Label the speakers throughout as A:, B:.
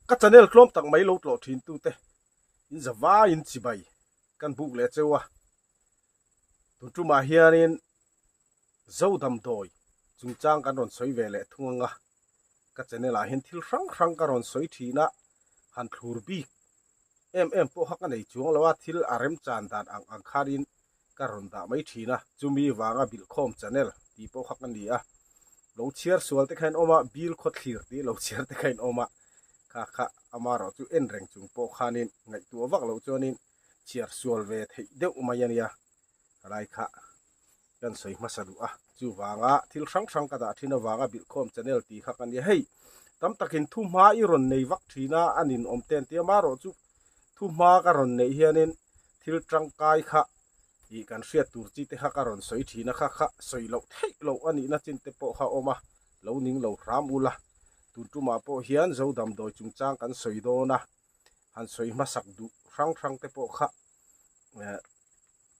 A: các channel klom tang mai lo tlo thin tu te in zawa in chi bai kan buk le chewa tu tu ma hianin zo dam doi chung chang kan ron soi ve le thunga các channel a hin thil rang rang ka ron soi thina han thur bi em po hak nei chuang lawa thil arem chan dan ang kharin ka ron da mai thina chumi wanga bil khom channel ti po hak ani a lo chiar sual te khain oma bil khot thlir ti lo chiar te khain oma kha amaro chu en reng chung po khanin ngai tu wak lo chonin chiar sual ve thei deuh mayania lai kha kan soi masadu a chu wanga thil sang sang ka da thina wanga bil khom channel ti kha kan ye hei tam takin thu ma i ron nei wak thina anin omten ti amaro chu thu ma ka ron nei hianin thil tang kai kha i kan hriat tur chi te kha ka ron soi thina kha soi lo thei lo ani na chin te po kha oma lo ning lo ram ula tun tu ma po hian zo dam doi chung chang kan soi do na han soi ma sak du rang rang te po kha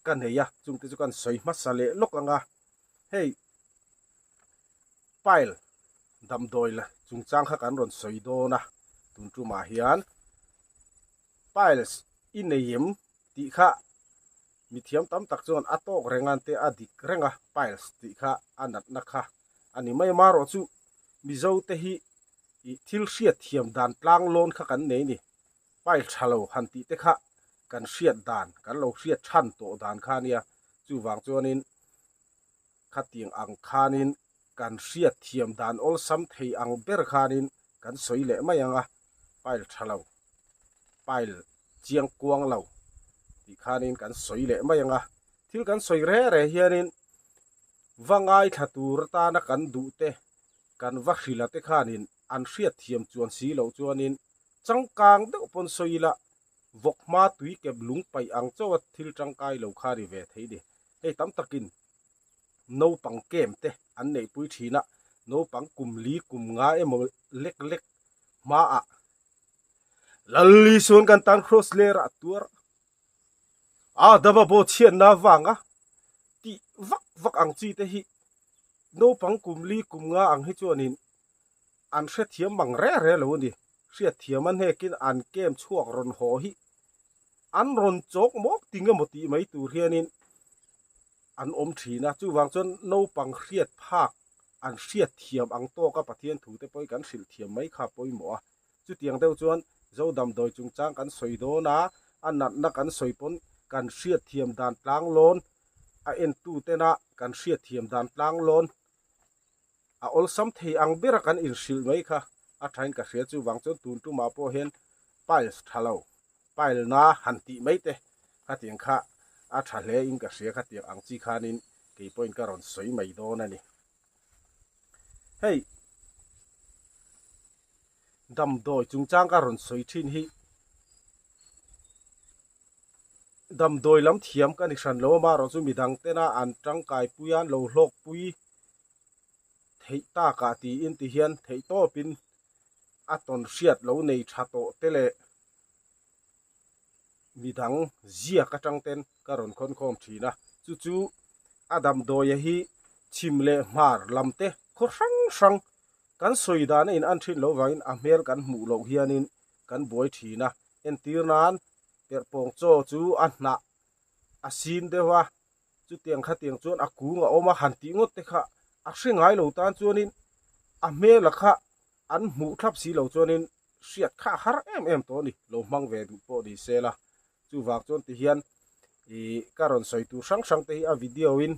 A: kan heya chung te chu kan soi ma sale lok anga hey pile dam doi la chung chang kha kan ron soi do na tun tu ma hian piles in neim ti kha mi thiam tam tak chon atok rengan te adik renga piles ti kha anat na kha ani mai maro chu mi zo te hi i thil hriat thiam dan tlang lon kha kan nei ni pai thalo han ti te kha kan hriat dan kan lo hriat than to dan kha nia chu wang chuanin khatiang ang khanin kan hriat thiam dan ol sam thei ang ber khanin kan soi le mai anga pai thalo pai chiang kuang lo ti khanin kan soi le mai anga thil kan soi re re hianin wangai thatur ta na kan du te kan va hrila te khanin an hriat thiam chuan si lo chuanin changkang de pon soila vok ma tui kep lung pai ang chawat thil changkai lo khari ve thei di hei tam takin no pang kem te an nei pui thina no pang kum li kum nga emo lek lek ma a lalli son kan tan cross lera tur a daba bo chhian na wanga ti vak ang chi te hi no pang kum li kum nga ang hi chuanin an hriat thiam mang re re lo ni hriat thiam an hekin an kem chuak ron ho hi an ron chok mok tinga moti mai tur hianin an om thina chu wang chon no pang hriat phak an hriat thiam ang to ka pathian thu te poi kan hril thiam mai kha poi mo a chu tiang deuh chuan zo dam doi chung chang kan soi do na an nat na kan soi pon kan hriat thiam dan tlang lon a en tu te na kan hriat thiam dan tlang lon a ol sam thei ang bera kan in hril mai kha a thain ka hria chu wang chon tun tu ma po hen piles thalo pile na han ti mai te kha tiang kha a thale in ka hria kha tiang ang chi khanin ke point ka ron soi mai do na ni hey dam doi chung chang ka ron soi thin hi dam doi lam thiam ka ni hran lo ma ro chu midang te na an tang kai puyan lo hlok pui thei ta ka ti in ti hian thei to pin a ton hriat lo nei tha to te le midang zia ka tang ten ka ron khon khom thina chu chu adam doi hi chim le mar lam te kho sang sang kan soi dan in an thin lo wangin a mel kan mu lo hianin kan boi thina en tir nan per pong cho chu an na a sin de wa chu tiang kha tiang chuan a ku nga oma han ti ngot te kha a hringai lo tan chuanin a mel kha an mu thlap si lo chuanin hriat kha har em to ni lo mang ve du po di sela chu wak chon ti hian i karon soi tu sang sang te hi a video in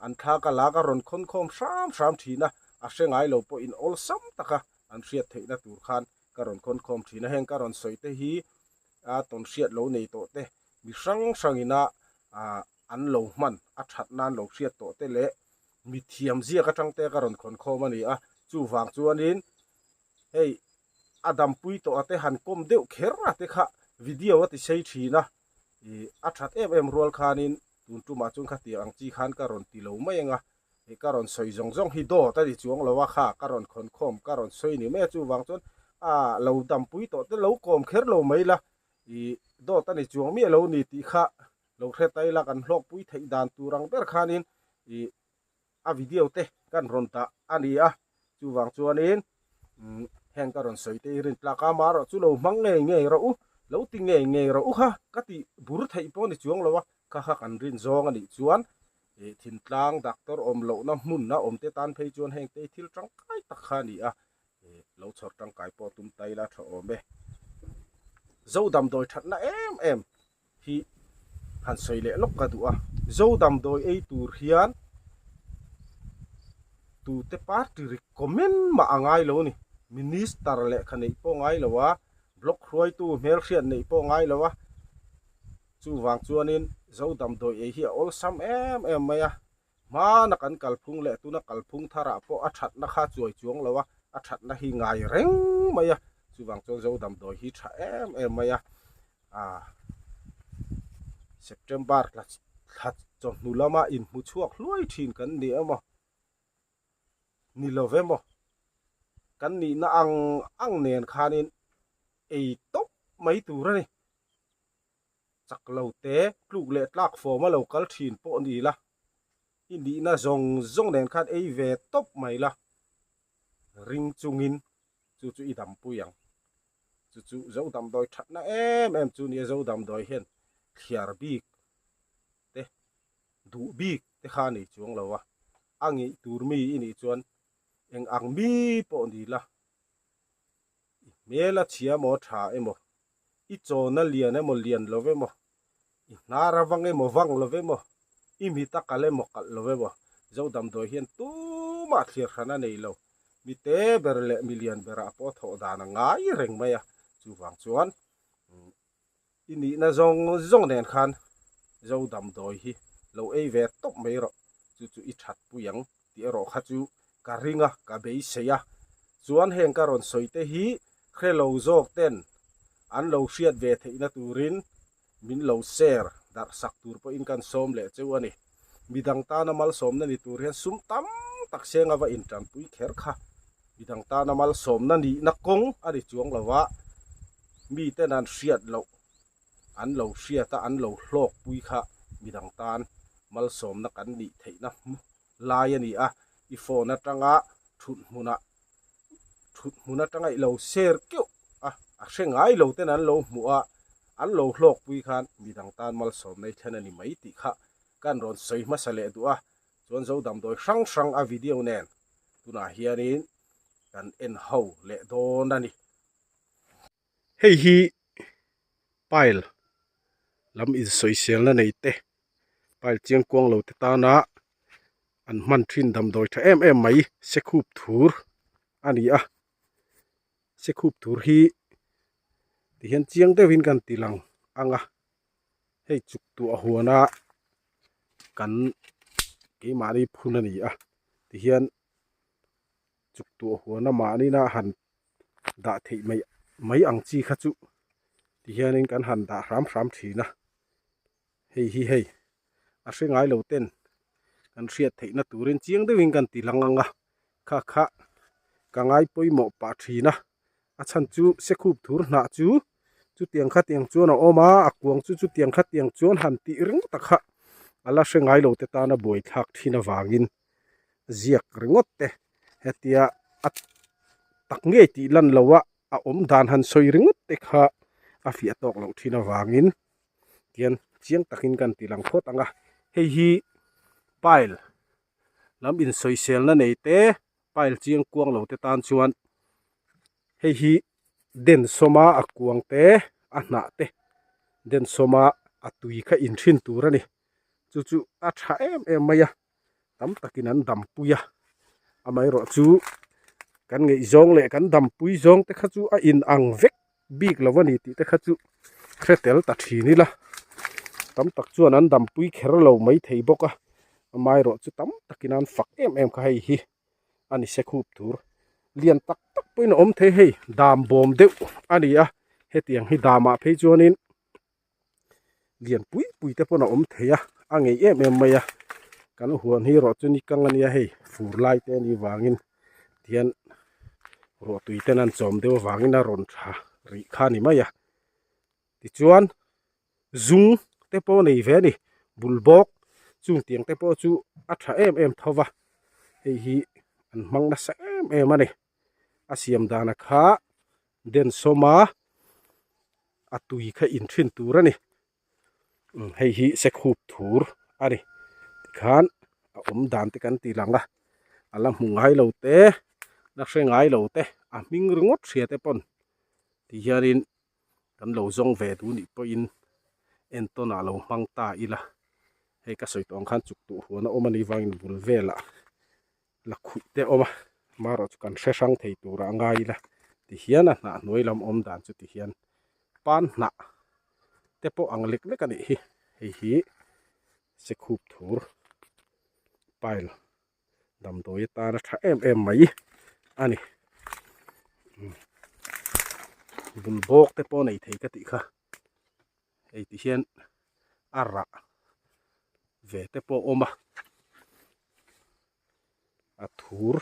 A: an tha ka la ka ron khon khom sam thina a hrengai lo po in ol sam taka an hriat theina tur khan karon khon khom thina heng karon soi te hi a ton hriat lo nei to te mi sang ina an lo man a that nan lo hriat to te le mi thiam zia ka tang te karon khon khom ani a chu wang chuanin hei adam pui to ate han kom deuh kher ate kha video ati sei thina i a that em rual khanin tun tu ma chung kha ti ang chi khan karon ti lo mai anga e karon soi zong hi do ta di chuang lo wa kha karon khon khom karon soi ni me chu wang chon a lo dam pui to te lo kom kher lo mai la i do ta ni chuang mi lo ni ti kha lo hre tai la kan hlok pui thei dan turang ber khanin i a video te kan ron ta ani a chu wang chuanin heng karon soi te rin plaka maro chu lo mang nge ro u lo ti nge ro u ha ka ti bur thei po ni chuang lowa ka kha kan rin zong ani chuan e thin tlang doctor om lo na mun na om te tan phei chuan heng te thil tang kai tak kha ni a e lo chhor tang kai po tum tai la tho om be zo dam doi that na em hi han soi le lok ka du a zo dam doi ei tur hian tu te party recommend ma angai lo ni minister le khanei po ngai lowa block khroi tu mel khian nei po ngai lowa chu wang chuanin zo dam doi ei hi ol sam em maya ma na kan kalphung le tu na kalphung thara po a that na kha chuai chuang lowa a that na hi ngai reng maya chu wang chuan zo dam doi hi tha em maya a September la that chon nulama in mu chuak hloi thin kan ni amo ni lovemo kan ni na ang nen khanin ei top mai tu ra ni chak lo te kluk le tlak fo ma lo kal thin po ni la indi na zong nen khat ei ve top mai la ring chungin chu i dam puyang chu zo dam doi that na em chu ni zo dam doi hen khiar bik te du bik te kha ni chuang lo wa angi turmi ini chuan eng ang mi po ni la mela chia mo tha emo i chona lian emo lian love mo i nara wang emo wang love mo i mi ta kale mo kal love mo zo dam doi hian tu ma thlir khana nei lo mi te berle million bera po tho dana ngai reng maya chu wang chuan ini na zong nen khan zo dam doi hi lo ei ve top mai ro chu i that puyang ti ro kha chu ka ringa ka bei seya chuan heng ka ron soite hi khelo zok ten an lo hriat ve theina turin min lo share dar sak tur po in kan som le chu ani midang ta na mal som na ni tur hian sum tam tak senga wa in tram pui kher kha midang ta na mal som na ni na kong ari chuang lawa mi te nan hriat lo an lo hriata an lo hlok pui kha midang tan mal som na kan ni theina lai ani a i phone atanga thut muna tanga i lo share keu a hrengai lo ten an lo mu a an lo hlok pui khan midang tan mal som nei thena ni mai ti kha kan ron soi ma sale du a chuan zo dam doi sang a video nen tuna hianin kan en ho le don ani hei hi pile lam in soi sel na nei te pile chiang kwang lo te ta na an man thin dam doi tha em mai se khup thur ani a se khup thur hi ti hian chiang te win kan tilang anga hei chuk tu a huana kan ke mari phun ani a ti hian chuk tu a huana ma ni na han da thei mai ang chi kha chu ti hian in kan han da ram thina hei a hrengai lo ten kan hriat theina turin chiang de win kan tilang anga kha kangai poimo pa thina a chan chu se khup thur na chu tiang kha tiang chuan a oma a kuang chu tiang kha tiang chuan han ti ring takha ala hrengai lo te ta na boi thak thina wangin ziak ringot te hetia at tak nge ti lan lowa a om dan han soi ringot te kha a fi atok lo thina wangin tian chiang takin kan tilang khot anga hei hi pile lam in soi sel na nei te pile chiang kuang lo te tan chuan hei hi den soma a kuang te a hna te den soma a tui kha in thin tur ani chu a tha em maya tam takin an dam puya amai ro chu kan ngei zong le kan dam pui zong te kha chu a in ang vek bik lawani ti te kha chu khretel ta thini la tam tak chuan an dam pui kher lo mai thei boka amai ro chu tam takin an fak em kha hei hi ani se khup tur lian tak poin om the hei dam bom deuh ani a hetiang hi dama phei chuanin lian pui te pona om theya angei em maya kan huan hi ro chu ni kang ania hei fur lai te ni wangin tian ro tui ten an chom deuh wangin a ron tha ri kha ni maya ti chuan zung te po nei ve ni bulbok chung tiang te po chu a tha em thowa hei hi an mang na sa em ani asiam dana kha den soma atui kha in thin turani hei hi se khup thur ani khan dan te kan ti langa ala mungai lo te na hrengai lo te a ming ringot thria te pon ti hianin kan lo zong ve tu ni po in en to na lo mang ta ila hei ka soi tong khan chuk tu huana omani wangin bul vela la khu te oma maro chu kan hre sang thei tur anga ila ti hian a na noi lam om dan chu ti hian pan na te po ang lek lek ani hi hei hi se khup thur pile dam doi ta na tha em mai ani bun bok te po nei thei ka ti kha ei ti hian ara ve te po oma a thur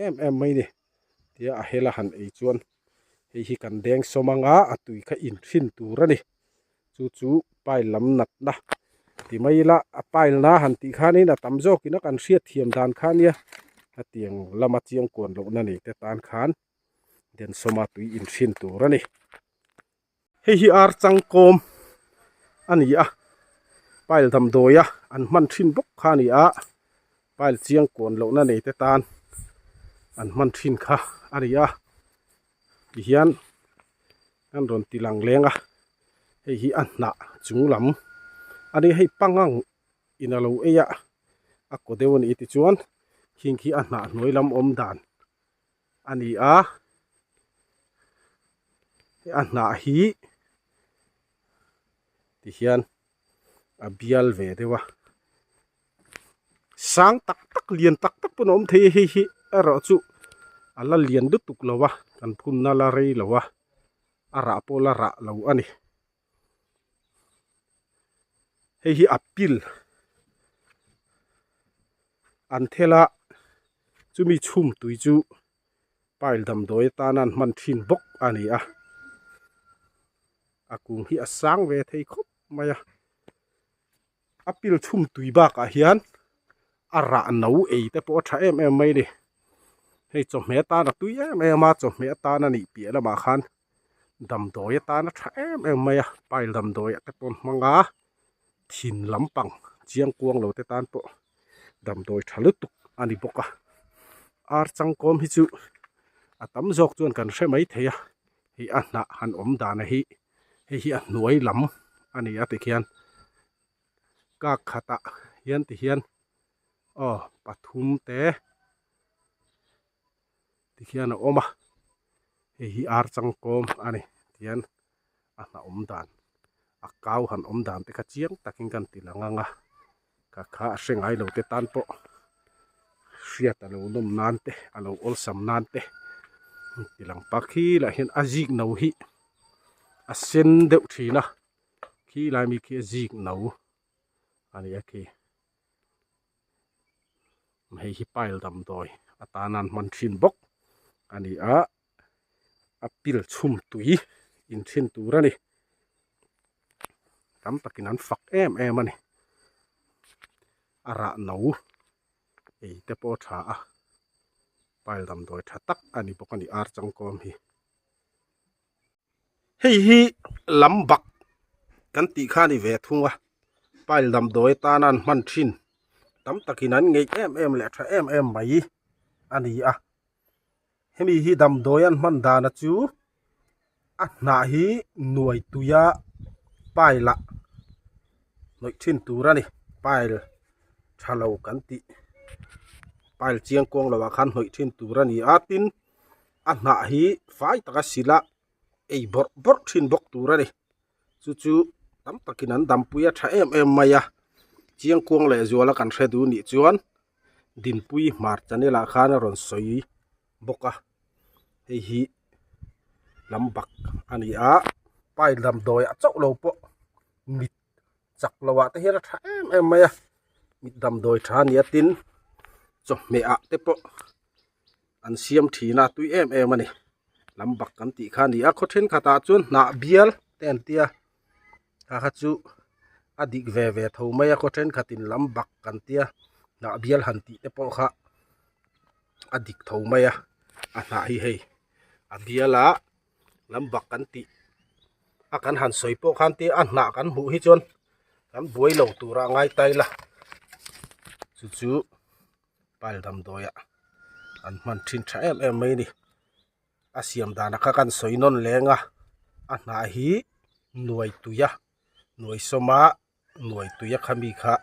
A: em mai ni tia a hela han ei chuan hei hi kan deng somanga atui kha in thin tur ani chu pile lam nat na ti mai la a pile na han ti khanin a tam jok ina kan hriat thiam dan khania a tiang lama chiang kon lo na ni te tan khan den soma tui in thin tur ani hei hi ar changkom ani a pile dam doya an man thin bok khani a pile chiang kon lo na nei te tan an man thin kha ani a hian an ron tilang lenga hei hi an na chung lam ani hei pangang ina lo eya a ko dewon iti chuan king khi an na noi lam om dan ani a an na hi ti hian a bial ve dewa sang tak tak lian tak tak punom the hi aro chu ala lian du tuk lawa kan phun na la rei lawa ara pola ra lo ani hei hi apil an thela chumi chhum tui chu pile dam doi tanan man thin bok ani a akung hi asang ve thei khop maya apil chhum tui ba ka hian ara no ei te po tha em mai ni hei chom me ta na tui em ma chom me ta na ni pi la ma khan dam doi ta na tha em maya pile dam doi te pon manga thin lampang chiang kuang lo te tan po dam doi thalutuk ani boka ar changkom hi chu atam jok chuan kan hre mai theya hi a na han om dan hi hi a nuai lam ani a ti khian ka khata hian ti hian pathum te ti khian a oma hi ar changkom ani tian a na om dan a kau han om dan te kha chiang takin kan tilanga ka kha hrengai lo te tan po hriat alo nom nan te alo ol sam nan te tilang pakhi la hian azik no hi a sen deuh thina khi lai mi khi azik no ani a khi hei hi pile dam doi atanan man thin bok ani a pil chhum tui in thin turani tam takin an fak em ani ara no ei te po tha a pile dam doi tha tak ani bok ani ar changkom hi hei hi lambak kan ti khani ve thunga pile dam doi tanan man thin tam takin an ngei em le tha em mai ani a hemi hi dam doi an man dana chu a na hi nuai tuya pile noi thin turani pile thalo kan ti pile chiang kong lawa khan hoi thin turani atin a na hi fai taka sila ei bor thin bok turani chu tam takin an dam puya tha em maya chiang kong le zuala kan hre du ni chuan din pui mar chanela khan ron soi boka hei hi lambak ani a pile dam doi a chau lo po mit chak lawa te hera tha em maya mit dam doi tha ni atin chom me a te po an siam thina tui em ani lambak kan ti kha ni a khothen khata chun na bial ten tia kha chu adik ve tho maya khothen khatin lambak kan tia na bial han ti te po kha adik tho maya a na hi hei abiala lambak kan ti akan han soipo khan ti an na kan hu hi chon kan buai lo tura ngai tai la chu pal dam doya an man thin tha em mai ni asiam dana ka kan soinon lenga a na hi nuai tuya nuai soma nuai tuya khami kha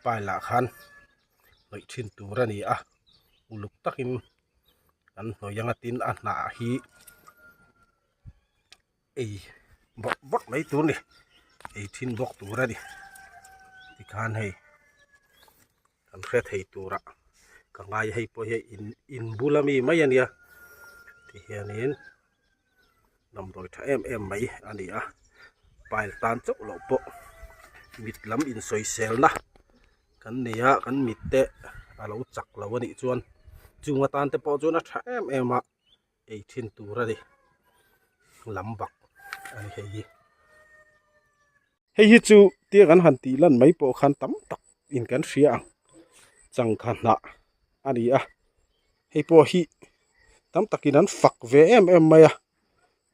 A: paila khan noi thin tura ni a uluk takin an noyanga tin a na hi ei bot mai tu ni ei thin bok tura ni ti khan hei kan khet hei tura ka ngai hei po he in bulami mai ania ti hianin nam doi tha em mai ani a pail tan chok lo po mit lam in soi sel na kan nia kan mit te alo chak lo ani chuan chunga tan te po chuan a tha em a ei thin tura ni lambak ani hei hi chu tia kan han ti lan mai po khan tam tak in kan ria chang khan na ani a hei po hi tam takin an fak ve em mai a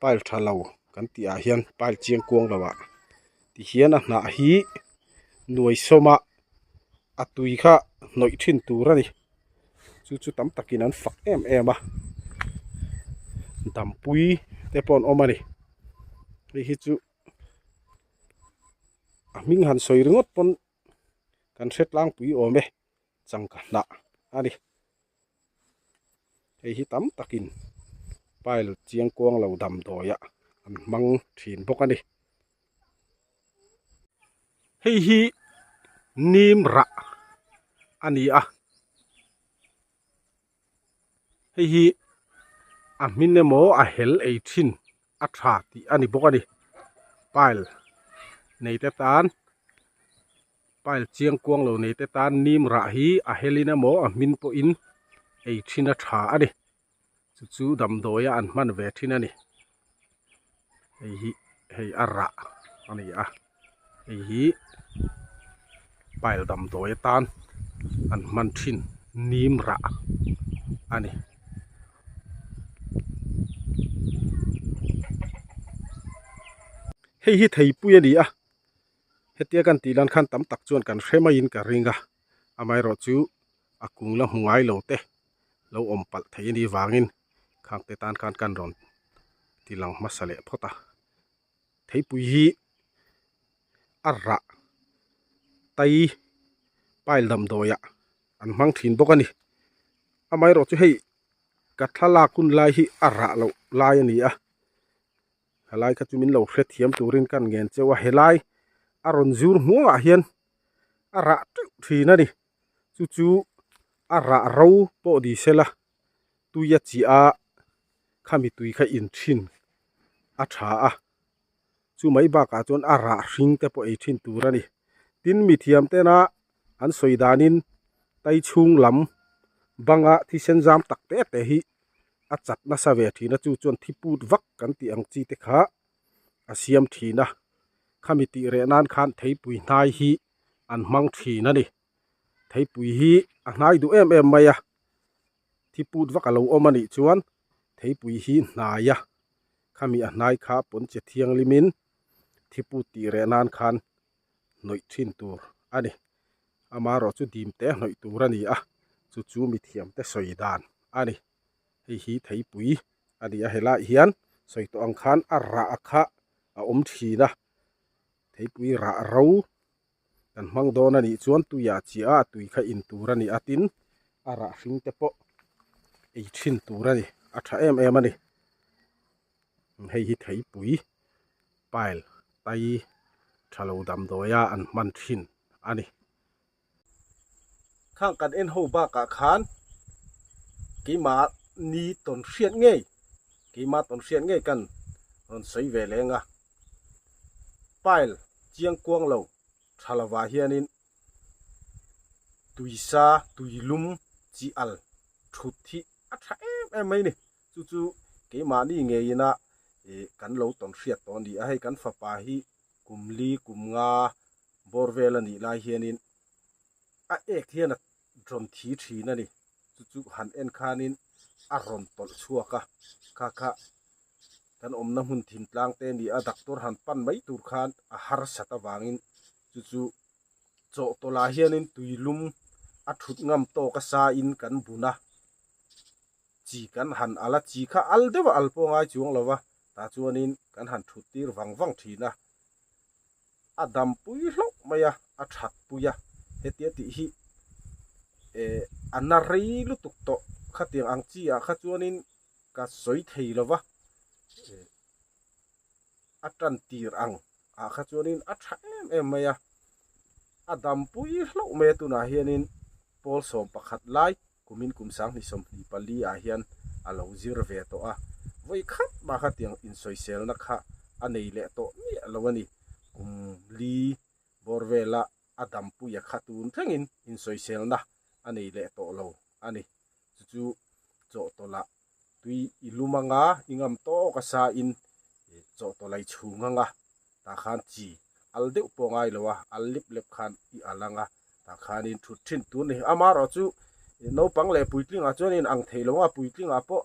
A: pail thalo kan ti a hian pail chiang kuang lawa ti hian a na hi nuai soma atui kha noi thin tur ani chu tam takin an fak em a dam pui te pon omani hi chu aming han soi ringot pon kan set lang pui ome chang ka na ani hi tam takin pail chiang kuang lo dam doya an mang thin bok ani hi nim ra ani a hi a minne mo a hel ei thin a tha ti ani bok ani pail nei te tan pail chiang kuang lo nei te tan nim ra hi a helina mo a min po in ei thin a tha ani chu dam doya an man ve thin ani hei ara ani a hi pail dam doya tan an man thin nim ra ani hi thei pui ani a hetia kan tilan khan tam tak chuan kan hrema in ka ringa amai ro chu akung la hungai lo te lo om pal thei ni wangin khang te tan kan ron tilang masale phota thei pui hi arra tai pail dam doya an mang thin bok ani amai ro chu hei kathala kun lai hi arra lo lai ani a halai kha chumin lo hret thiam turin kan ngen chewa helai aron zur hmuanga hian ara thina ni chu ara ro po di sela tuya chi a khami tui kha in thin a tha a chu mai ba ka chon ara hring te po ei thin tur ani tin mi thiam te na an soidanin tai chung lam banga thi sen jam tak te hi a chat na sa ve thina chu chon thiput vak kan ti ang chi te kha asiam thina khami ti re nan khan thei pui hnai hi an mang thina ni thei pui hi a hnai du em maya thiput vak alo omani chuan thei pui hi hnaya khami a hnai kha pon che thiang limin thiput ti re nan khan noi thin tur ani amaro chu dim te noi tur ani a chu mi thiam te soidan ani hi thei pui ani a hela hian soi to ang khan a ra kha a om thina thei pui ra ro kan mang don ani chuan tu ya chi a tui kha in tur ani atin ara hring te po ei thin tur ani a tha em ani hi thei pui pail tai thalo dam doya an man thin ani khang kan en ho ba ka khan ki ma ni ton hriat ngei ki ma ton hriat ngei kan ron sei ve lenga pail chiang kuang lo thalawa hianin tuisa tuilum chi al thuthi a tha em mai ni chu ke ma ni nge ina kan lo ton hriat ton di a hei kan fa pa hi kumli kumnga borvel ani lai hianin a ek hian a dron thi na ni chu han en khanin a ron tol chuaka kha kan omna hun thin tlang te ni a doctor han pan mai tur khan a har sata wangin chu cho tola hianin tuilum a thut ngam to ka sa in kan buna chi kan han ala chi kha al dewa al po ngai chuang lawa ta chuanin kan han thut tir wang thina adam pui hlok maya a that puya hetia ti hi anarei lu tuk to khatiang ang chi a kha chuanin ka soi thei lawa atan tir ang a kha chuanin a tha em maya adam pui hlok me tu na hianin pol som pakhat lai kumin kumsang ni som ni pali a hian alo zir ve to a voi khat ma khatiang in soi na kha anei le to ni alawani li borvela adam puya khatun thengin in soi na anei le to lo ani chu cho to la tui ilumanga ingam to ka sa in cho to lai chunga nga ta khan chi al deuh po ngai lowa al lip lep khan I alanga ta khanin thu thin tu ni ama ro chu no pang le puitling a chuanin ang theilonga puitling a po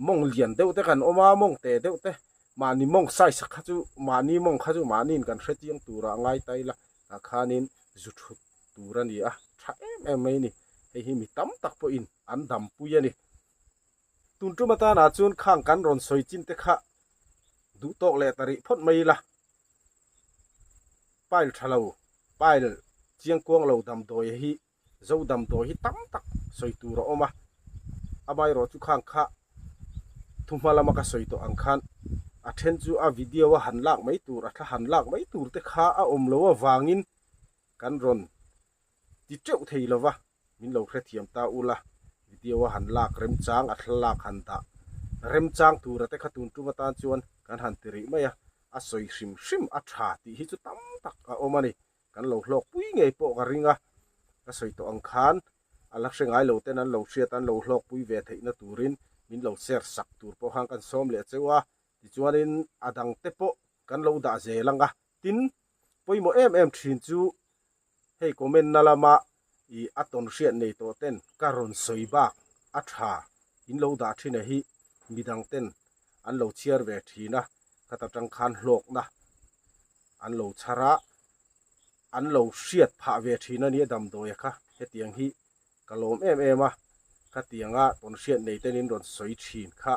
A: mong lian deuh te kan oma mong te deuh te mani mong sai sak kha chu mani mong kha chu manin kan hretiang tura ngai taila ta khanin zu thut turani a tha em mai ni hi mi tam tak po in an dam puya ni tun tu mata na chun khang kan ron soi chin te kha du tok le tari phot mai la pail thalo pail chiang kuang lo dam doi hi zo dam doi hi tam tak soi tu ro oma amai ro chu khang kha thumala ma ka soi to ang khan a then chu a video wa han lak mai tur a tha han lak mai tur te kha a om lo wa wangin kan ron ti cheu thei lo wa min lo khre thiam ta ula video wa han lak rem chang a thlak han da rem chang tur te kha tun tu matan chuan kan han tiri maya a soi hrim a tha ti hi chu tam tak a omani kan lo hlok pui ngei po ka ringa ka soi to ang khan alak hrengai lo ten an lo hriat an lo hlok pui ve theina turin min lo ser sak tur po hang kan som le chewa ti chuanin adang te po kan lo da zelanga tin poimo em thin chu hei comment na lama I aton hriat nei to ten karon soi bak a tha in lo da thina hi midang ten an lo chiar ve thina kata tang khan hlok na an lo chara an lo hriat pha ve thina ni dam doi kha hetiang hi kalom em a khatianga ton hriat nei tenin ron soi thin kha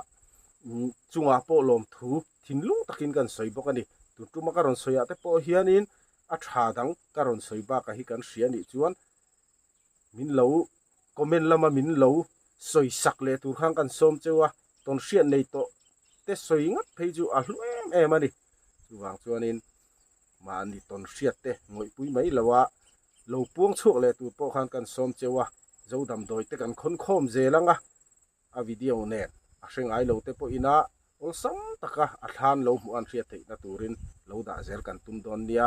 A: chunga po lom thu thinlung takin kan soi bok ani tutuma karon soya te po hianin a tha dang karon soi ba ka hi kan hria ni chuan min lo comment lama min lo soi sak le tur khang kan som chewa ton hriat nei to te soi ngat phei chu a hluem em ani chuwang chuanin mani ton hriat te ngoi pui mai lawa lo puang chuk le tur po khang kan som chewa zo dam doi te kan khon khom zelanga a video ne a hrengai lo te po ina ol sam taka a thlan lo mu an hriat thei na turin lo da zel kan tum don nia